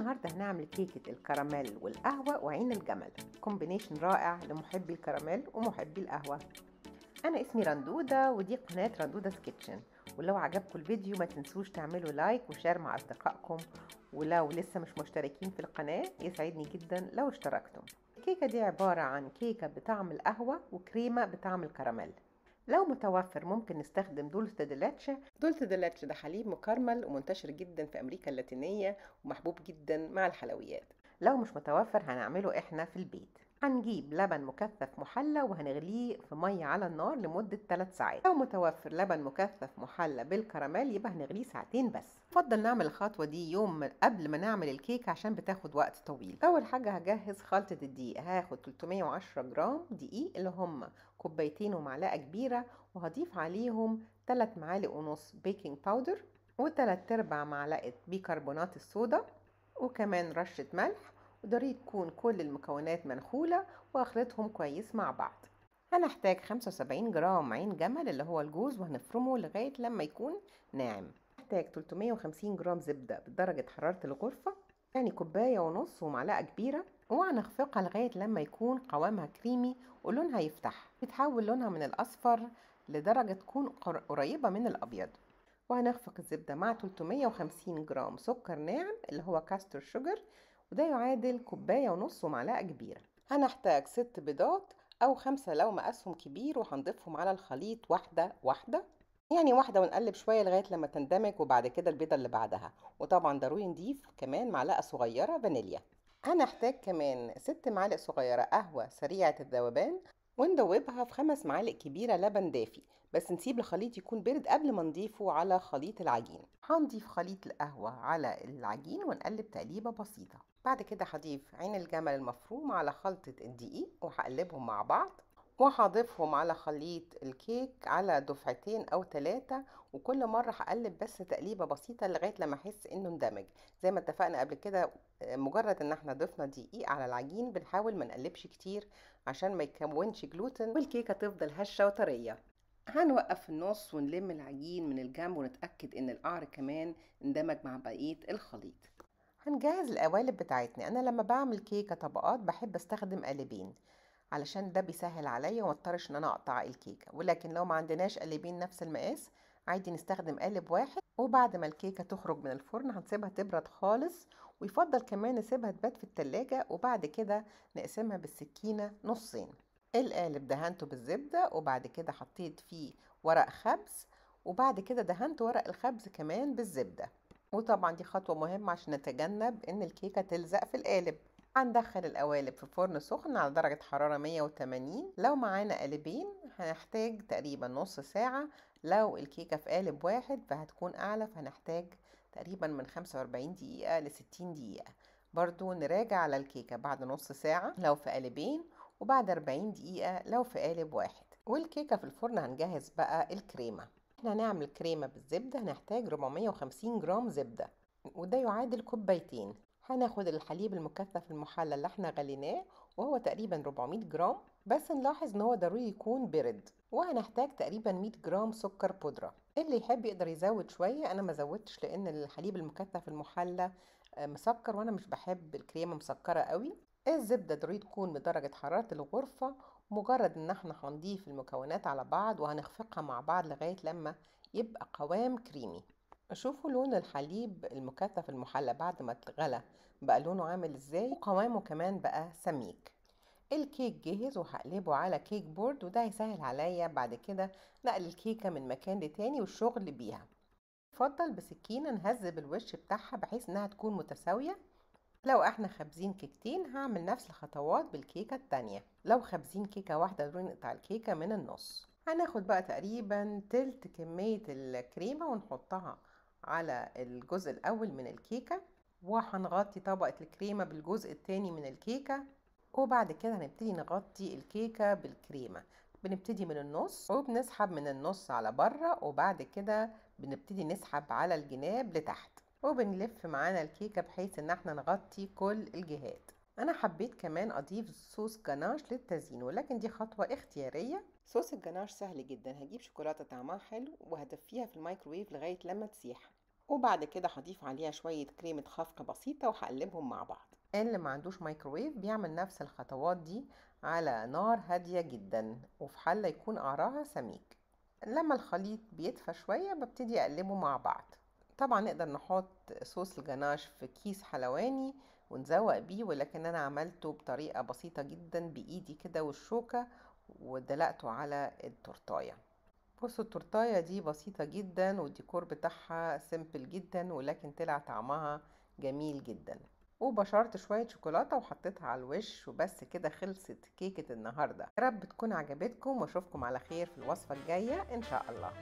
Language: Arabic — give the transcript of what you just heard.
النهاردة هنعمل كيكة الكراميل والقهوة وعين الجمل، كومبينيشن رائع لمحبي الكراميل ومحبي القهوة. أنا اسمي رندودة ودي قناة رندودة كيتشن، ولو عجبكم الفيديو ما تنسوش تعملوا لايك وشير مع أصدقائكم، ولو لسه مش مشتركين في القناة يسعدني جدا لو اشتركتم. الكيكة دي عبارة عن كيكة بطعم القهوة وكريمة بطعم الكراميل. لو متوفر ممكن نستخدم دولسة دي لاتشي. دولسة دي لاتشي ده حليب مكرمل ومنتشر جدا في أمريكا اللاتينية ومحبوب جدا مع الحلويات. لو مش متوفر هنعمله احنا في البيت. هنجيب لبن مكثف محلى وهنغليه في مية على النار لمدة 3 ساعات. لو متوفر لبن مكثف محلى بالكراميل يبقى هنغليه ساعتين بس. يفضل نعمل الخطوة دي يوم قبل ما نعمل الكيك عشان بتاخد وقت طويل. أول حاجة هجهز خلطة الدقيق. هاخد 310 جرام دقيق اللي هم كوبايتين ومعلقة كبيرة، وهضيف عليهم 3 معالق ونص بيكنج باودر و3 ارباع معلقة بيكربونات الصودا وكمان رشة ملح، وضروري تكون كل المكونات منخولة واخلطهم كويس مع بعض. هنحتاج 75 جرام عين جمل اللي هو الجوز وهنفرمه لغاية لما يكون ناعم. هنحتاج 350 جرام زبدة بدرجة حرارة الغرفة، يعني كوباية ونص ومعلقة كبيرة، وهنخفقها لغاية لما يكون قوامها كريمي ولونها يفتح يتحول لونها من الأصفر لدرجة تكون قريبة من الأبيض. وهنخفق الزبدة مع 350 جرام سكر ناعم اللي هو كاستر شوجر، وده يعادل كوباية ونص ومعلقة كبيرة. هنحتاج 6 بيضات أو 5 لو مقاسهم كبير، وهنضيفهم على الخليط واحدة واحدة، يعني واحدة ونقلب شوية لغاية لما تندمج، وبعد كده البيضة اللي بعدها. وطبعا ضروري نضيف كمان معلقة صغيرة فانيليا. هنحتاج كمان 6 معالق صغيرة قهوة سريعة الذوبان، وندوبها في 5 معالق كبيرة لبن دافي، بس نسيب الخليط يكون بارد قبل ما نضيفه على خليط العجين. هنضيف خليط القهوة على العجين ونقلب تقليبة بسيطة. بعد كده هضيف عين الجمل المفروم على خلطة الدقيق وهقلبهم مع بعض، وهضيفهم على خليط الكيك على دفعتين او 3، وكل مرة هقلب بس تقليبة بسيطة لغاية لما احس انه اندمج. زي ما اتفقنا قبل كده، مجرد ان احنا ضفنا دقيق على العجين بنحاول ما نقلبش كتير عشان ما يكونش جلوتين والكيكة تفضل هشة وطرية. هنوقف في النص ونلم العجين من الجنب ونتأكد ان القعر كمان اندمج مع بقية الخليط. هنجهز القوالب بتاعتنا. انا لما بعمل كيكة طبقات بحب استخدم قالبين علشان ده بيسهل عليا ومضطرش ان انا اقطع الكيكة، ولكن لو ما عندناش قالبين نفس المقاس عادي نستخدم قالب واحد. وبعد ما الكيكة تخرج من الفرن هنسيبها تبرد خالص، ويفضل كمان نسيبها تبات في التلاجة، وبعد كده نقسمها بالسكينة نصين. القالب دهنته بالزبدة، وبعد كده حطيت فيه ورق خبز، وبعد كده دهنت ورق الخبز كمان بالزبدة. وطبعا دي خطوة مهمة عشان نتجنب ان الكيكة تلزق في القالب. هندخل القوالب في فرن سخن على درجة حرارة 180. لو معانا قالبين هنحتاج تقريبا نص ساعة، لو الكيكة في قالب واحد فهتكون أعلى، فهنحتاج تقريبا من 45 دقيقة ل 60 دقيقة. برضو نراجع على الكيكة بعد نص ساعة لو في قالبين، وبعد 40 دقيقة لو في قالب واحد. والكيكة في الفرن هنجهز بقى الكريمة. احنا هنعمل كريمة بالزبدة، هنحتاج 450 جرام زبدة، وده يعادل كوبايتين. هناخد الحليب المكثف المحلى اللي احنا غليناه وهو تقريبا 400 جرام، بس نلاحظ ان هو ضروري يكون برد. وهنحتاج تقريبا 100 جرام سكر بودرة. اللي يحب يقدر يزود شوية، انا ما زودتش لان الحليب المكثف المحلى مسكر وانا مش بحب الكريمة مسكرة قوي. الزبدة ضروري تكون بدرجة حرارة الغرفة. مجرد ان احنا هنضيف المكونات على بعض وهنخفقها مع بعض لغاية لما يبقى قوام كريمي. شوفوا لون الحليب المكثف المحلى بعد ما اتغلى بقى لونه عامل ازاي، وقوامه كمان بقى سميك. الكيك جاهز وهقلبه على كيك بورد، وده هيسهل عليا بعد كده نقل الكيكة من مكان لتاني والشغل بيها. يفضل بسكينة نهذب الوش بتاعها بحيث انها تكون متساوية. لو احنا خابزين كيكتين هعمل نفس الخطوات بالكيكة التانية. لو خابزين كيكة واحدة ضروري نقطع الكيكة من النص. هناخد بقى تقريبا تلت كمية الكريمة ونحطها على الجزء الأول من الكيكة، وهنغطي طبقة الكريمة بالجزء التاني من الكيكة، وبعد كده هنبتدي نغطي الكيكة بالكريمة. بنبتدي من النص وبنسحب من النص على بره، وبعد كده بنبتدي نسحب على الجناب لتحت، وبنلف معانا الكيكة بحيث ان احنا نغطي كل الجهات. انا حبيت كمان اضيف صوص جناش للتزيين، ولكن دي خطوة اختيارية. صوص الجناش سهل جدا. هجيب شوكولاتة طعمها حلو وهدفيها في الميكروويف لغاية لما تسيح، وبعد كده هضيف عليها شوية كريمة خفق بسيطة وهقلبهم مع بعض. اللي ما عندوش مايكروويف بيعمل نفس الخطوات دي على نار هادية جدا وفي حلة يكون قعرها سميك. لما الخليط بيدفى شوية ببتدي أقلبه مع بعض. طبعا نقدر نحط صوص الجناش في كيس حلواني ونزوق بيه، ولكن أنا عملته بطريقة بسيطة جدا بإيدي كده والشوكة ودلقته على التورتاية. بصوا التورتاية دي بسيطة جدا والديكور بتاعها سيمبل جدا، ولكن طلع طعمها جميل جدا. وبشرت شوية شوكولاتة وحطيتها على الوش، وبس كده خلصت كيكة النهاردة. يا رب تكون عجبتكم واشوفكم على خير في الوصفة الجاية ان شاء الله.